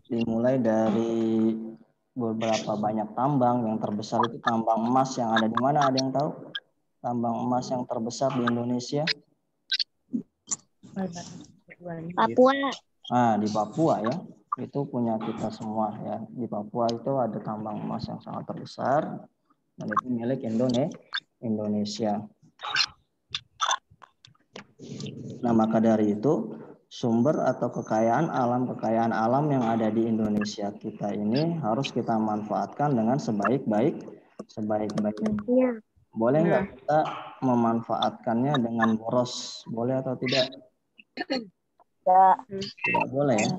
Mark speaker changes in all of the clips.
Speaker 1: dimulai dari beberapa banyak tambang. Yang terbesar itu tambang emas yang ada di mana? Ada yang tahu? Tambang emas yang terbesar di Indonesia?
Speaker 2: Papua.
Speaker 1: Nah, di Papua ya. Itu punya kita semua ya. Di Papua itu ada tambang emas yang sangat terbesar dan itu milik Indonesia. Nah, maka dari itu sumber atau kekayaan alam yang ada di Indonesia kita ini harus kita manfaatkan dengan sebaik-baiknya. Boleh nggak kita memanfaatkannya dengan boros? Boleh atau tidak? Tidak boleh ya.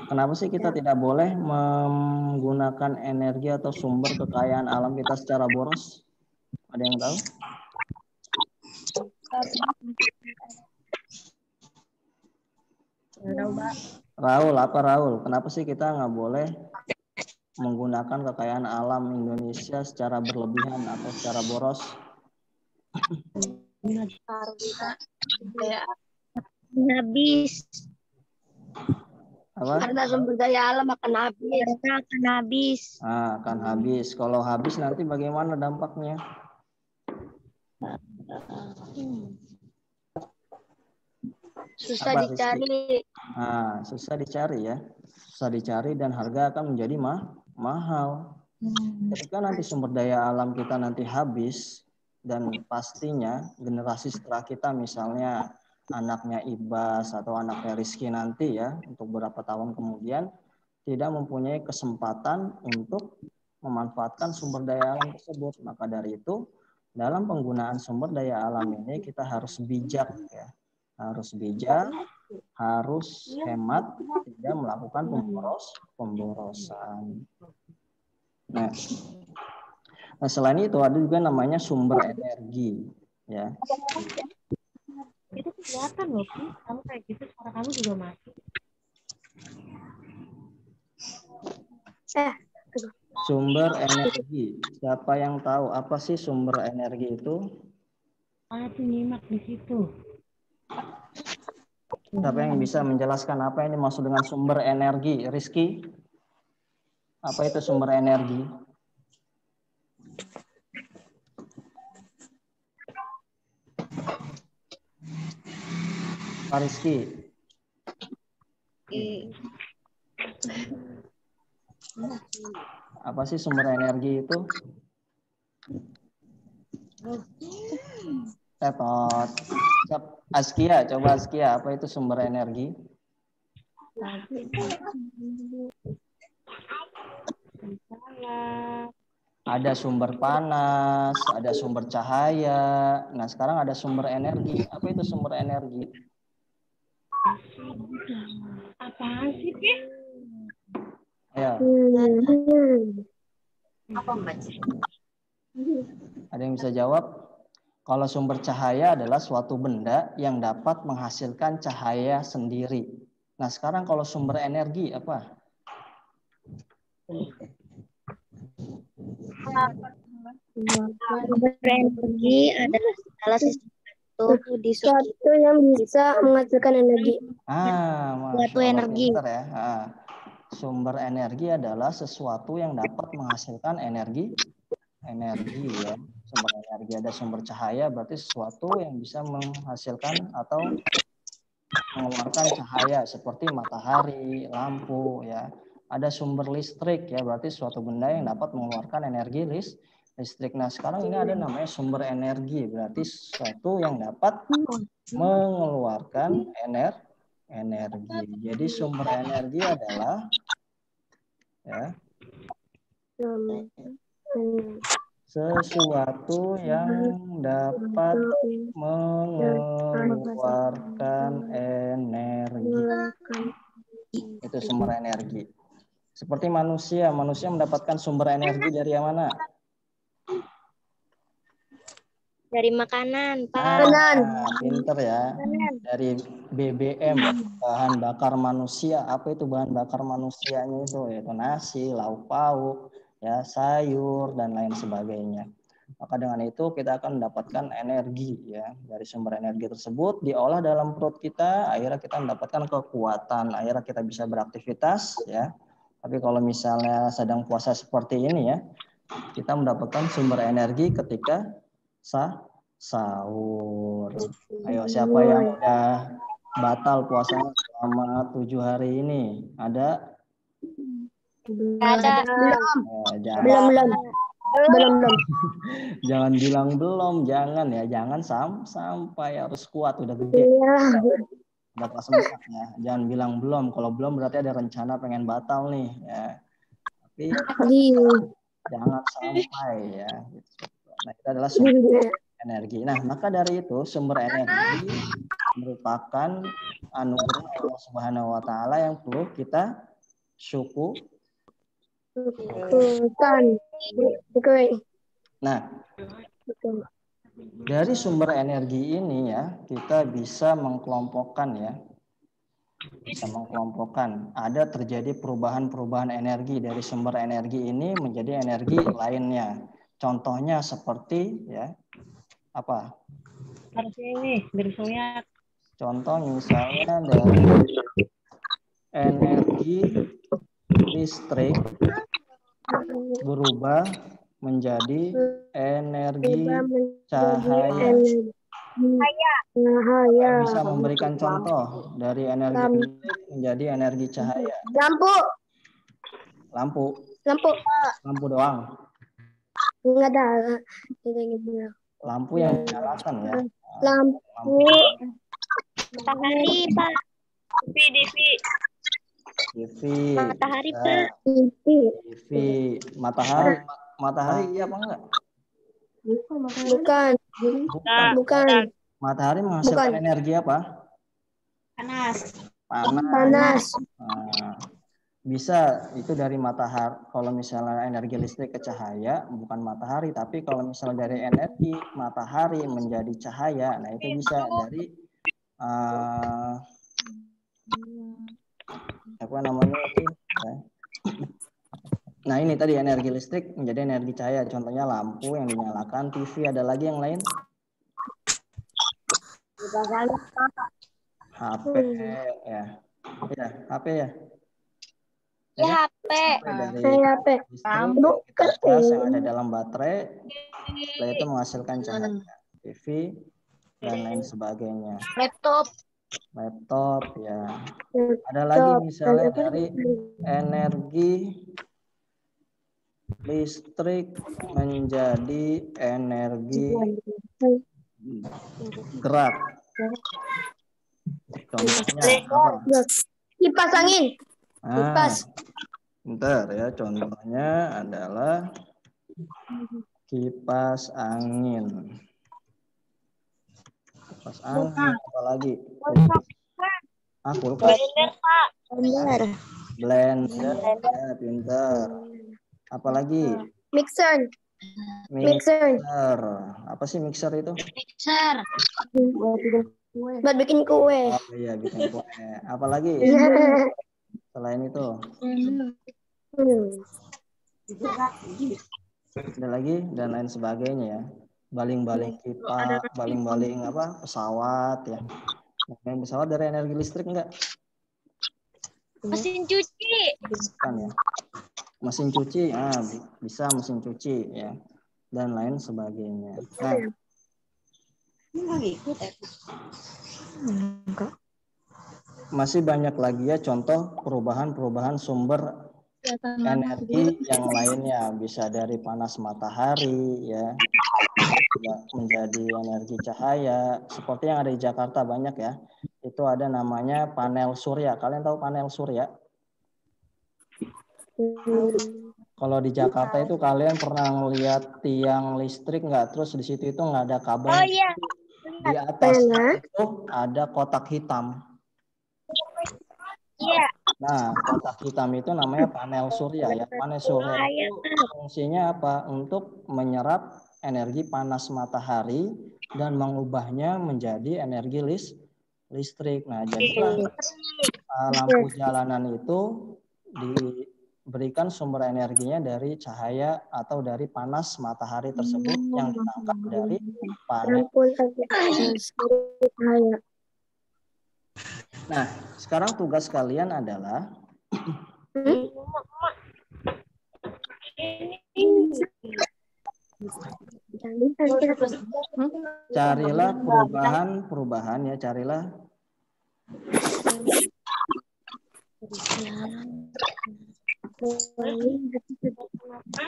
Speaker 1: Kenapa sih kita tidak boleh menggunakan energi atau sumber kekayaan alam kita secara boros? Ada yang tahu? Raul, apa Raul? Kenapa sih kita nggak boleh menggunakan kekayaan alam Indonesia secara berlebihan atau secara boros?
Speaker 2: Habis.
Speaker 1: Apa?
Speaker 2: Karena sumber daya alam akan habis.
Speaker 1: Nah, akan habis. Kalau habis nanti bagaimana dampaknya?
Speaker 2: Susah
Speaker 1: Apa,
Speaker 2: dicari.
Speaker 1: Rizky? Nah, susah dicari ya. Susah dicari dan harga akan menjadi mahal. Ketika nanti sumber daya alam kita nanti habis dan pastinya generasi setelah kita misalnya anaknya Ibas atau anaknya Rizky nanti ya untuk beberapa tahun kemudian tidak mempunyai kesempatan untuk memanfaatkan sumber daya alam tersebut. Maka dari itu dalam penggunaan sumber daya alam ini kita harus bijak ya. Harus bijak, harus hemat, tidak melakukan pemborosan. Nah, selain itu ada juga namanya sumber energi, ya.
Speaker 3: Itu kelihatan loh, kamu kayak gitu suara kamu juga mati.
Speaker 1: Sumber energi, siapa yang tahu apa sih sumber energi itu?
Speaker 3: Aku nyimak di situ.
Speaker 1: Siapa yang bisa menjelaskan apa yang dimaksud dengan sumber energi? Rizky, apa itu sumber energi? Pak Rizky. Apa sih sumber energi itu? Tetot. Askia, coba Askia, apa itu sumber energi? Ada sumber panas, ada sumber cahaya. Nah, sekarang ada sumber energi. Apa itu sumber energi?
Speaker 3: Apaan sih, Pi?
Speaker 1: Ya.
Speaker 3: Apa baca?
Speaker 1: Ada yang bisa jawab? Kalau sumber cahaya adalah suatu benda yang dapat menghasilkan cahaya sendiri. Nah, sekarang kalau sumber energi apa?
Speaker 2: Sumber energi adalah salah sesuatu yang bisa menghasilkan energi.
Speaker 1: Masya Allah, pintar ya. Sumber energi adalah sesuatu yang dapat menghasilkan energi ya. Sumber energi ada sumber cahaya, berarti sesuatu yang bisa menghasilkan atau mengeluarkan cahaya seperti matahari, lampu ya. Ada sumber listrik ya, berarti suatu benda yang dapat mengeluarkan energi listrik. Nah, sekarang ini ada namanya sumber energi, berarti sesuatu yang dapat mengeluarkan energi. Jadi sumber energi adalah ya sesuatu yang dapat mengeluarkan energi. Itu sumber energi. Seperti manusia mendapatkan sumber energi dari mana?
Speaker 2: Dari makanan,
Speaker 1: pinter ya. Dari BBM, bahan bakar manusia. Apa itu bahan bakar manusianya itu? Yaitu nasi, lauk pauk, ya sayur dan lain sebagainya. Maka dengan itu kita akan mendapatkan energi ya. Dari sumber energi tersebut diolah dalam perut kita, akhirnya kita mendapatkan kekuatan, akhirnya kita bisa beraktivitas ya. Tapi kalau misalnya sedang puasa seperti ini ya, kita mendapatkan sumber energi ketika sahur. Ayo, siapa yang udah batal puasanya selama 7 hari ini? Ada?
Speaker 2: Ada.
Speaker 1: Jangan,
Speaker 2: Belum.
Speaker 1: jangan bilang belum, jangan ya, jangan sampai harus kuat, udah gede, udah pas 4 ya. Jangan bilang belum, kalau belum berarti ada rencana pengen batal nih ya. Tapi jangan sampai ya. Nah, itu adalah sumber energi. Nah, maka dari itu sumber energi merupakan anugerah Allah Subhanahu wa taala yang perlu kita syukur. Nah, dari sumber energi ini ya, kita bisa mengkelompokkan ya. Bisa mengkelompokkan. Ada terjadi perubahan-perubahan energi dari sumber energi ini menjadi energi lainnya. Contohnya seperti ya, apa?
Speaker 3: Harusnya ini bersoyak.
Speaker 1: Contoh misalnya dari energi listrik berubah menjadi energi cahaya. Bisa memberikan contoh dari energi listrik menjadi energi cahaya. Lampu doang.
Speaker 2: Enggak ada.
Speaker 1: Lampu yang dinyalakan ya.
Speaker 2: Lampu. Matahari, Pak.
Speaker 1: TV.
Speaker 2: Matahari, Pak.
Speaker 1: TV. Matahari iya apa enggak?
Speaker 2: Bukan.
Speaker 1: Matahari menghasilkan energi apa?
Speaker 3: Panas.
Speaker 1: Nah, bisa itu dari matahari. Kalau misalnya energi listrik ke cahaya, bukan matahari. Tapi kalau misalnya dari energi matahari menjadi cahaya, nah itu bisa dari apa namanya itu? Ya. Nah ini tadi energi listrik menjadi energi cahaya. Contohnya lampu yang dinyalakan, TV. Ada lagi yang lain? HP ya. Ya, HP ya.
Speaker 2: Ya, HP.
Speaker 1: Dari listrik yang kita cas yang ada dalam baterai, setelah itu menghasilkan cahaya. TV dan lain sebagainya. Laptop ya. Ada lagi misalnya dari energi listrik menjadi energi gerak. Contohnya apa?
Speaker 2: Kipas angin.
Speaker 1: Bentar ya, contohnya adalah kipas angin. Kipas angin, apa lagi?
Speaker 2: Blender, Pak.
Speaker 1: Blender, ya pintar. Apalagi?
Speaker 2: Mixer.
Speaker 1: Apa sih mixer itu?
Speaker 2: Buat bikin kue.
Speaker 1: Oh iya, bikin kue. Apalagi? Selain itu? Ada lagi dan lain sebagainya ya. Baling-baling kipas, baling-baling apa? Pesawat ya. Yang pesawat dari energi listrik enggak?
Speaker 2: Mesin cuci.
Speaker 1: Bukan ya. Mesin cuci, bisa mesin cuci ya, dan lain sebagainya. Nah, masih banyak lagi ya contoh perubahan-perubahan sumber energi yang lainnya. Bisa dari panas matahari ya, menjadi energi cahaya. Seperti yang ada di Jakarta banyak ya. Itu ada namanya panel surya. Kalian tahu panel surya? Kalau di Jakarta itu kalian pernah melihat tiang listrik nggak? Terus di situ itu nggak ada kabel.
Speaker 2: Oh iya.
Speaker 1: Di atas itu ada kotak hitam.
Speaker 2: Iya.
Speaker 1: Nah, kotak hitam itu namanya panel surya ya. Panel surya itu fungsinya apa? Untuk menyerap energi panas matahari dan mengubahnya menjadi energi listrik. Nah, jadilah lampu jalanan itu diberikan sumber energinya dari cahaya atau dari panas matahari tersebut yang ditangkap dari panel. Nah, sekarang tugas kalian adalah Carilah perubahan ya, carilah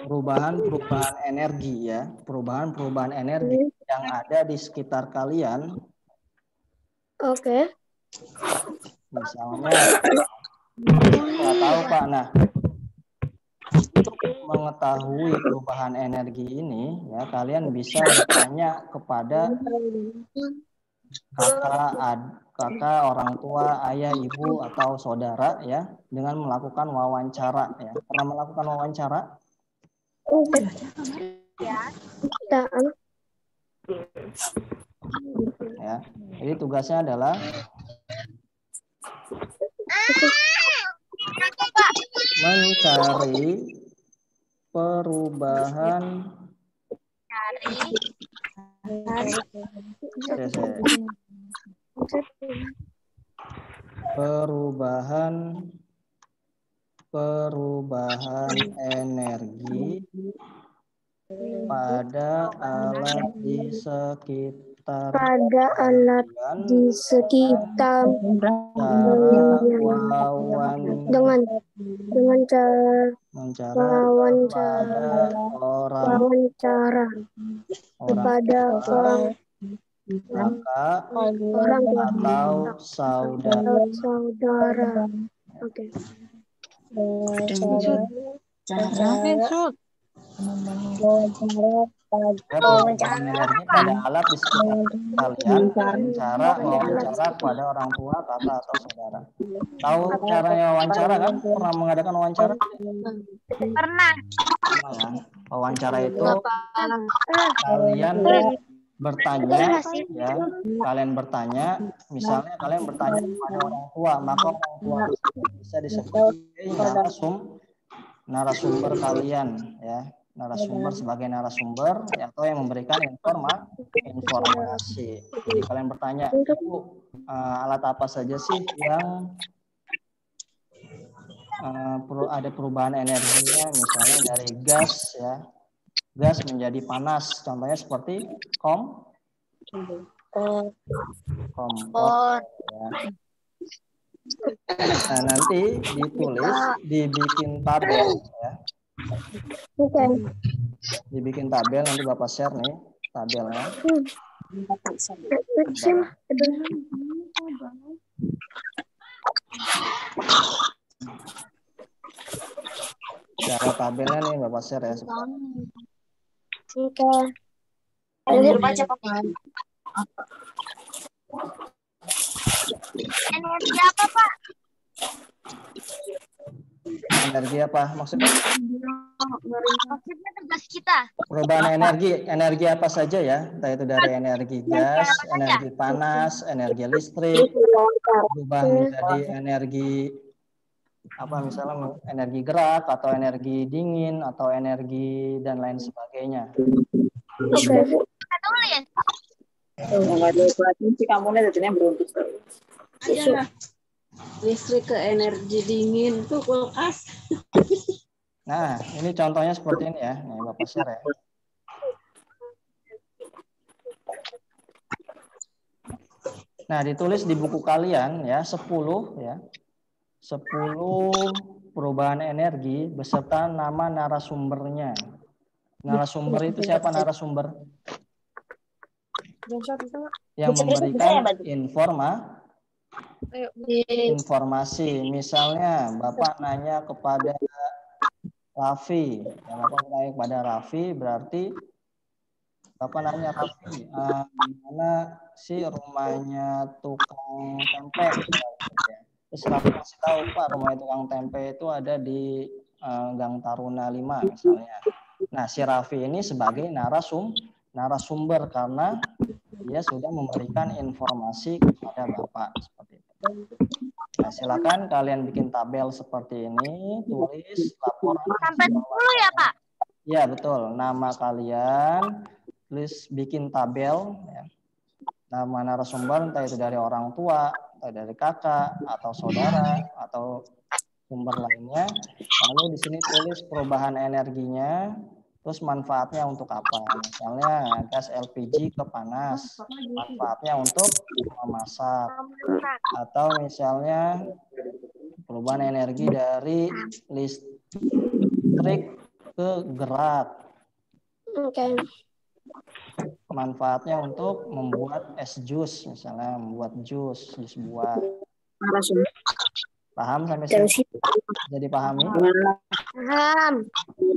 Speaker 1: perubahan energi ya, perubahan energi yang ada di sekitar kalian.
Speaker 2: Oke.
Speaker 1: Misalnya, nggak tahu Pak. Nah, untuk mengetahui perubahan energi ini, ya kalian bisa bertanya kepada kakak, orang tua, ayah, ibu, atau saudara ya, dengan melakukan wawancara ya. Pernah melakukan wawancara? Ya. Jadi tugasnya adalah mencari perubahan energi pada alat di sekitar
Speaker 2: dengan cara
Speaker 1: wawancara kepada orang kakak atau saudara.
Speaker 2: Oke.
Speaker 1: Energi pada alat di sekitar kalian dengan cara wawancara kepada orang tua, kakak atau saudara. Tahu caranya wawancara kan? Pernah mengadakan wawancara?
Speaker 3: Pernah.
Speaker 1: Ya. Wawancara itu kalian bertanya ya, misalnya kalian bertanya kepada orang tua, maka orang tua bisa disebut narasumber kalian ya, sebagai narasumber atau yang memberikan informasi. Jadi kalian bertanya, Ibu, alat apa saja sih yang ada perubahan energinya, misalnya dari gas ya, gas menjadi panas, contohnya seperti kompor ya. Nah, nanti dibikin tabel ya. Dibikin tabel, nanti Bapak share nih tabelnya. Cara tabelnya nih Bapak share ya.
Speaker 3: Energi apa, Pak?
Speaker 1: Energi apa maksudnya?
Speaker 3: Maksudnya tugas kita.
Speaker 1: Perubahan energi apa saja ya? Entah itu dari energi gas, energi panas, energi listrik, berubah menjadi energi apa, misalnya energi gerak atau energi dingin atau energi dan lain sebagainya.
Speaker 2: Oke.
Speaker 3: Kita tulis.
Speaker 4: Listrik ke energi dingin tuh kulkas.
Speaker 1: Nah, ini contohnya seperti ini ya. Nih Bapak share ya. Nah, ditulis di buku kalian ya, 10 ya. 10 perubahan energi beserta nama narasumbernya. Narasumber itu siapa narasumber? Yang memberikan informasi. Misalnya Bapak nanya kepada Raffi, ya, Bapak nanya kepada Raffi, berarti Bapak nanya Raffi, mana sih rumahnya tukang tempe? Terus Raffi kasih tahu, Pak, rumah tukang tempe itu ada di Gang Taruna 5 misalnya. Nah, si Raffi ini sebagai narasumber karena dia sudah memberikan informasi kepada Bapak seperti itu. Nah, silakan kalian bikin tabel seperti ini, tulis laporan
Speaker 3: sampai 10 ya, Pak?
Speaker 1: Ya, betul. Nama kalian, tulis bikin tabel ya. Nama narasumber entah itu dari orang tua, atau dari kakak atau saudara atau sumber lainnya. Lalu di sini tulis perubahan energinya, Terus manfaatnya untuk apa? Misalnya gas LPG kepanas, manfaatnya untuk memasak. Atau misalnya perubahan energi dari listrik ke gerak.
Speaker 2: Oke.
Speaker 1: Manfaatnya untuk membuat es jus, misalnya membuat jus buah. Paham sampai sini? Jadi pahami?
Speaker 2: Paham.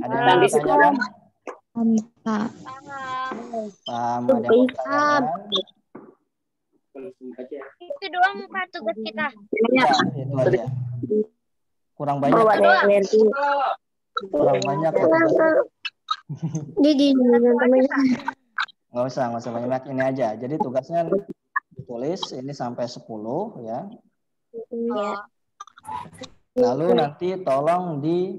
Speaker 1: Ada yang mau ditanyakan?
Speaker 2: Paham.
Speaker 1: Paham, ada yang mau ditanyakan?
Speaker 2: Itu doang Pak tugas kita.
Speaker 1: Ya, itu aja. Kurang banyak. Kurang banyak tugasnya. Nggak usah banyak, ini aja. Jadi tugasnya ditulis ini sampai 10 ya. Lalu nanti tolong di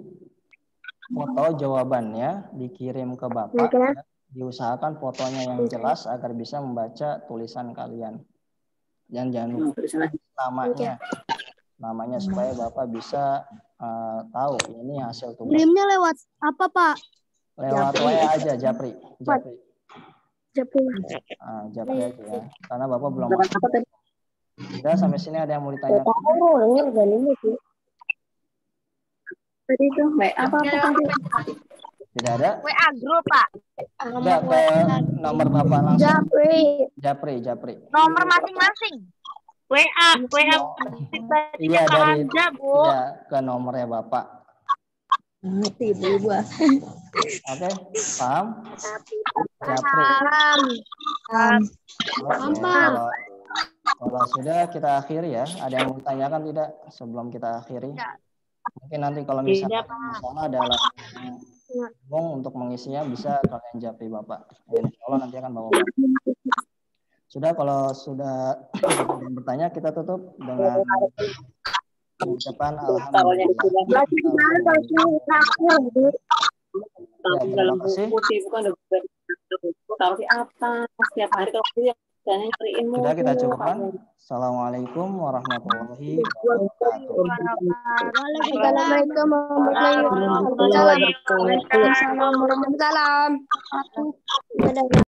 Speaker 1: foto jawabannya, dikirim ke Bapak. Ya. Diusahakan fotonya yang jelas agar bisa membaca tulisan kalian. Dan jangan lupa namanya supaya Bapak bisa tahu ini hasil tugas.
Speaker 2: Kirimnya lewat apa Pak?
Speaker 1: Lewat WA aja, Japri.
Speaker 2: Japri
Speaker 1: aja ya. Karena Bapak belum masuk. Sudah sampai sini ada yang mau ditanyakan?
Speaker 4: Tadi itu apa?
Speaker 1: Tidak ada?
Speaker 2: WA grup Pak.
Speaker 1: Enggak, ke nomor Bapak langsung. Japri.
Speaker 2: Nomor masing-masing. WA.
Speaker 1: Iya, dari Bu. Ya, ke nomornya Bapak.
Speaker 4: Ngerti Bu.
Speaker 1: Oke, paham? Japri. Kalau sudah kita akhiri ya. Ada yang mau ditanyakan tidak sebelum kita akhiri? Mungkin nanti kalau misalnya ada untuk mengisinya bisa kalian japri Bapak. Insya Allah nanti akan bawa Bapak. Sudah, kalau sudah bertanya kita tutup dengan ucapan alhamdulillah. Ya, terima kasih. Sudah kita cukupkan. Assalamualaikum warahmatullahi wabarakatuh.
Speaker 2: Waalaikumsalam warahmatullahi wabarakatuh.